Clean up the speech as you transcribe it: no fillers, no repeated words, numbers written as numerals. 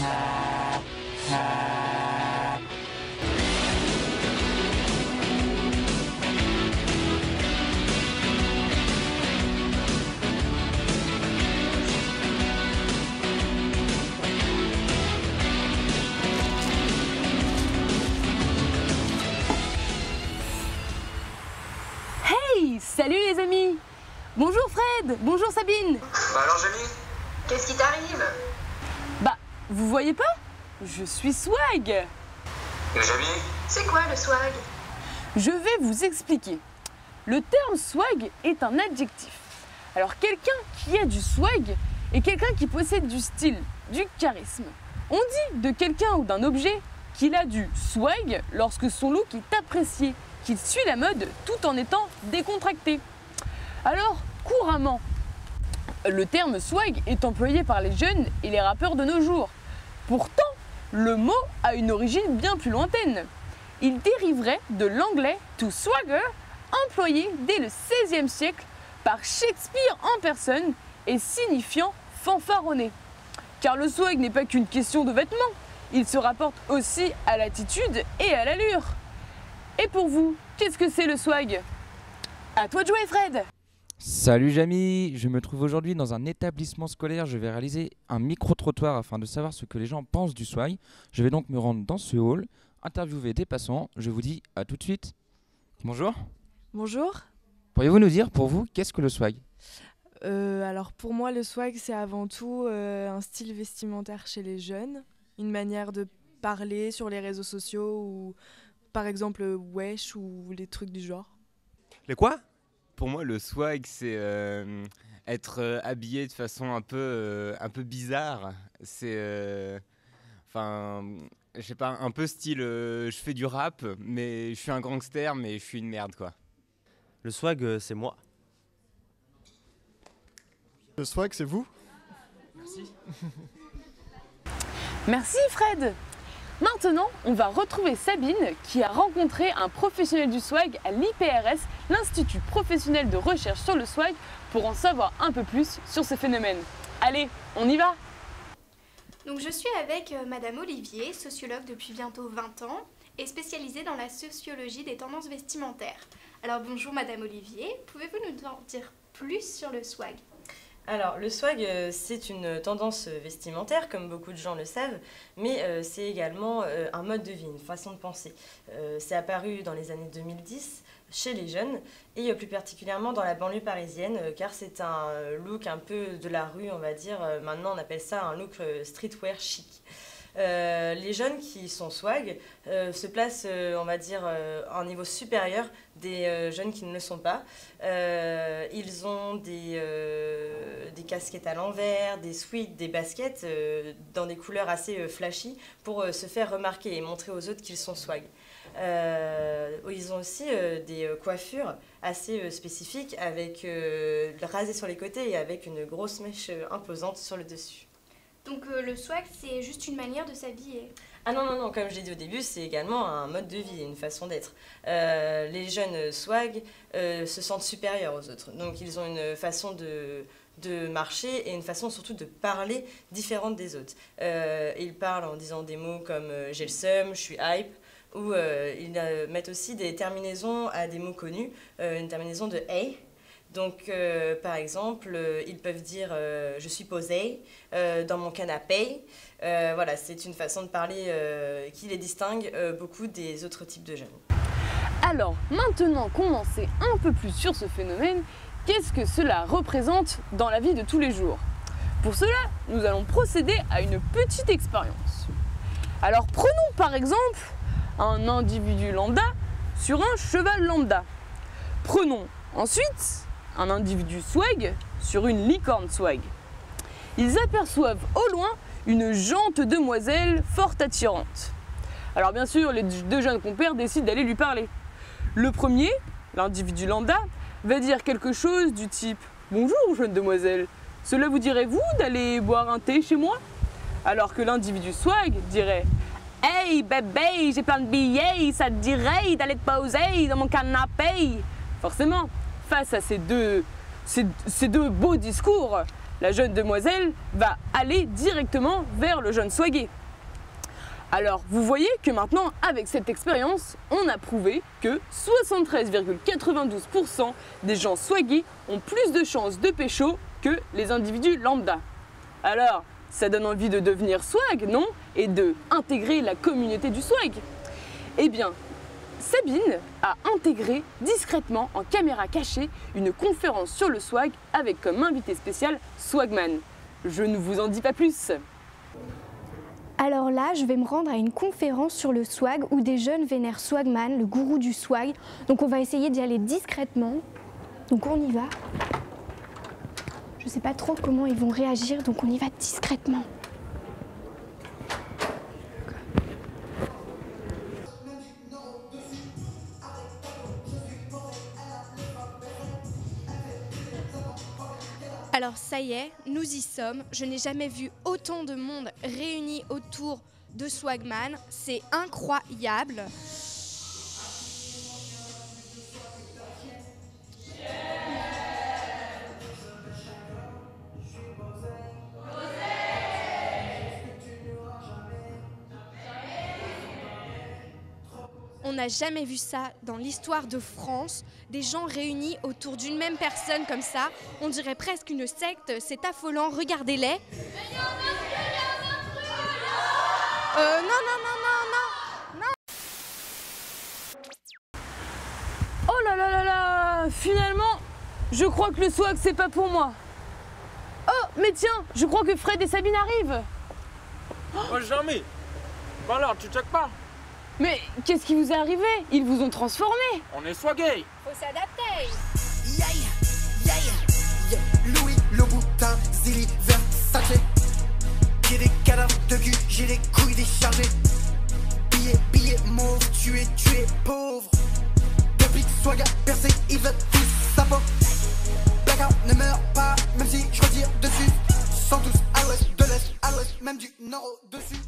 Hey, salut les amis! Bonjour Fred, bonjour Sabine! Bah alors Jamie, qu'est-ce qui t'arrive? Bah, vous voyez pas? Je suis swag! Et Jamie? C'est quoi le swag? Je vais vous expliquer. Le terme swag est un adjectif. Alors quelqu'un qui a du swag est quelqu'un qui possède du style, du charisme. On dit de quelqu'un ou d'un objet qu'il a du swag lorsque son look est apprécié, qu'il suit la mode tout en étant décontracté. Alors, couramment, le terme swag est employé par les jeunes et les rappeurs de nos jours. Pourtant, le mot a une origine bien plus lointaine. Il dériverait de l'anglais to swagger, employé dès le XVIe siècle par Shakespeare en personne et signifiant fanfaronner. Car le swag n'est pas qu'une question de vêtements, il se rapporte aussi à l'attitude et à l'allure. Et pour vous, qu'est-ce que c'est le swag? À toi de jouer Fred! Salut Jamie, je me trouve aujourd'hui dans un établissement scolaire. Je vais réaliser un micro-trottoir afin de savoir ce que les gens pensent du swag. Je vais donc me rendre dans ce hall, interviewer des passants. Je vous dis à tout de suite. Bonjour. Bonjour. Pourriez-vous nous dire pour vous qu'est-ce que le swag? Alors pour moi le swag c'est avant tout un style vestimentaire chez les jeunes, une manière de parler sur les réseaux sociaux ou par exemple wesh ou les trucs du genre. Le quoi? Pour moi, le swag, c'est être habillé de façon un peu bizarre. C'est, je sais pas, un peu style, je fais du rap, mais je suis un gangster, mais je suis une merde, quoi. Le swag, c'est moi. Le swag, c'est vous? Merci. Merci Fred! Maintenant, on va retrouver Sabine qui a rencontré un professionnel du swag à l'IPRS, l'Institut professionnel de recherche sur le swag, pour en savoir un peu plus sur ce phénomène. Allez, on y va! Donc je suis avec Madame Olivier, sociologue depuis bientôt 20 ans et spécialisée dans la sociologie des tendances vestimentaires. Alors bonjour Madame Olivier, pouvez-vous nous en dire plus sur le swag ? Alors, le swag, c'est une tendance vestimentaire, comme beaucoup de gens le savent, mais c'est également un mode de vie, une façon de penser. C'est apparu dans les années 2010 chez les jeunes, et plus particulièrement dans la banlieue parisienne, car c'est un look un peu de la rue, on va dire. Maintenant, on appelle ça un look streetwear chic. Les jeunes qui sont swag se placent, on va dire, à un niveau supérieur des jeunes qui ne le sont pas. Ils ont des casquettes à l'envers, des sweats, des baskets dans des couleurs assez flashy pour se faire remarquer et montrer aux autres qu'ils sont swag. Ils ont aussi des coiffures assez spécifiques avec rasées sur les côtés et avec une grosse mèche imposante sur le dessus. Donc le swag, c'est juste une manière de s'habiller? Ah non, non, non, comme je l'ai dit au début, c'est également un mode de vie, une façon d'être. Les jeunes swag se sentent supérieurs aux autres. Donc ils ont une façon de marcher et une façon surtout de parler différente des autres. Ils parlent en disant des mots comme « j'ai le seum »,« je suis hype », ou ils mettent aussi des terminaisons à des mots connus, une terminaison de « hey ». Donc, par exemple, ils peuvent dire « je suis posé dans mon canapé ». Voilà, c'est une façon de parler qui les distingue beaucoup des autres types de jeunes. Alors, maintenant qu'on en sait un peu plus sur ce phénomène, qu'est-ce que cela représente dans la vie de tous les jours? Pour cela, nous allons procéder à une petite expérience. Alors, prenons par exemple un individu lambda sur un cheval lambda. Prenons ensuite un individu swag sur une licorne swag. Ils aperçoivent au loin une jante demoiselle fort attirante. Alors bien sûr, les deux jeunes compères décident d'aller lui parler. Le premier, l'individu lambda, va dire quelque chose du type « Bonjour jeune demoiselle, cela vous dirait-vous d'aller boire un thé chez moi ?» Alors que l'individu swag dirait « Hey bébé, j'ai plein de billets, ça te dirait d'aller te poser dans mon canapé ?» Forcément, face à ces deux beaux discours, la jeune demoiselle va aller directement vers le jeune swagué. Alors, vous voyez que maintenant, avec cette expérience, on a prouvé que 73,92% des gens swagués ont plus de chances de pécho que les individus lambda. Alors, ça donne envie de devenir swag, non? Et de intégrer la communauté du swag. Eh bien, Sabine a intégré discrètement en caméra cachée une conférence sur le swag avec comme invité spécial Swagman. Je ne vous en dis pas plus. Alors là, je vais me rendre à une conférence sur le swag où des jeunes vénèrent Swagman, le gourou du swag. Donc on va essayer d'y aller discrètement. Donc on y va. Je ne sais pas trop comment ils vont réagir, donc on y va discrètement. Alors ça y est, nous y sommes. Je n'ai jamais vu autant de monde réuni autour de Swagman. C'est incroyable. On n'a jamais vu ça dans l'histoire de France, des gens réunis autour d'une même personne comme ça. On dirait presque une secte, c'est affolant, regardez-les. Non. Oh là là là là! Finalement, je crois que le swag, c'est pas pour moi. Oh, mais tiens, je crois que Fred et Sabine arrivent. Oh, jamais! Bah alors, tu checkes pas? Mais qu'est-ce qui vous est arrivé? Ils vous ont transformé. On est swagué. Faut s'adapter. Louis, Louboutin, Zilli, Versace. J'ai des cadavres de cul, j'ai les couilles déchargées. Billets mauve, tu es pauvre. Depuis que Swag a percé, ils veulent tous sa peau. Blackout ne meurt pas, même si je retire dessus. Sont tous à l'ouest, de l'est, à l'ouest, même du nord au dessus.